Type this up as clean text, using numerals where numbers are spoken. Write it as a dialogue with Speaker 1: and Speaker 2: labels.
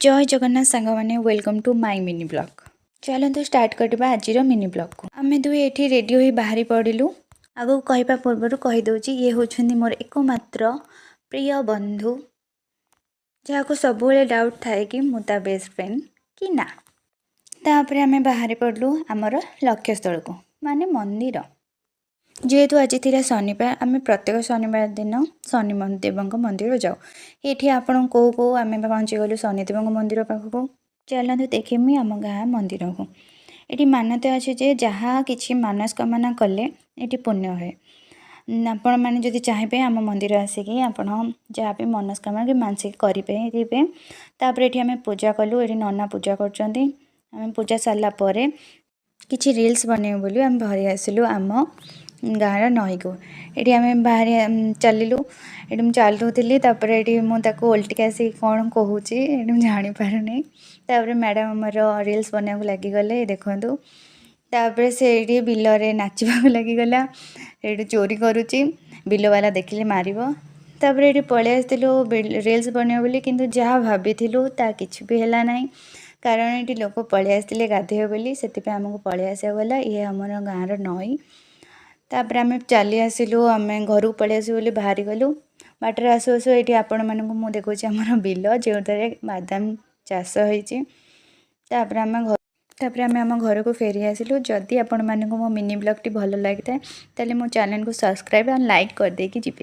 Speaker 1: जय जगन्नाथ सांग मैंने welcome to my mini vlog. चलते स्टार्ट करवा आज मिनी ब्लॉग को। आम दुई ये रेडी हो बाहरी पड़िलु। आगो कहवा पूर्व कहीदे ये होती मोर एकमात्र प्रिय बंधु जहाँ सब डाउट थाए कि मुझे बेस्ट फ्रेंड कि ना। तापर आम बाहरी पड़लु आमर लक्ष्यस्थल को माने मंदिर। जेहेतु आज थी शनिवार आम प्रत्येक शनिवार दिन शनिदेव मंदिर जाऊ। ये आपण कौ कौ आम पहुँचीगलु शनिदेव मंदिर पाखक। चलते देखमी आम गाँ मंदिर को। ये मान्यता अच्छे जे जहाँ कि मनस्कामना कले ये पुण्य हुए। आपण मैंने जदि चाहिए आम मंदिर आसिक आप जहाँ भी मनस्कामना कि मानसिक करेंगे। तापर ये आम पूजा कलु। ये नना पूजा कर पूजा सारापर किसी रिल्स बनइबू बोली आम भरी आसिलु आम गाँव नई को। ये आम बाहर चलू ये चलुली ये मुझे ओल्टिक आसी कौन कहूँ ये जापारे। तापर मैडम आमर रिल्स बनवा लगिगले देखु। तापर से बिलरे नाचवा लगिगला। ये चोरी करुच्ची बिलवाला देखिले मार। तापर ये पलि आसलु रिल्स बनवा बोली किंतु जहाँ भाभी ता किसी भी है ना। कारण ये लोक पलि आसते गाधे बोली से आमको पलि आसा गला। ये आम गाँव नई। तापर आम चली आसिलु आम घर को पलि आसू बोली बाहरी गलु। बाटर आसु आसु ये आपण मानक मुझे देखुची आमर बिल जो बादाम चाष होपर आम घर को फेरी आसिलु। जदि आपण मानक मो मिनी ब्लॉग टी भल लगी था मो चैनल को सब्सक्राइब और लाइक कर देकी जिबे।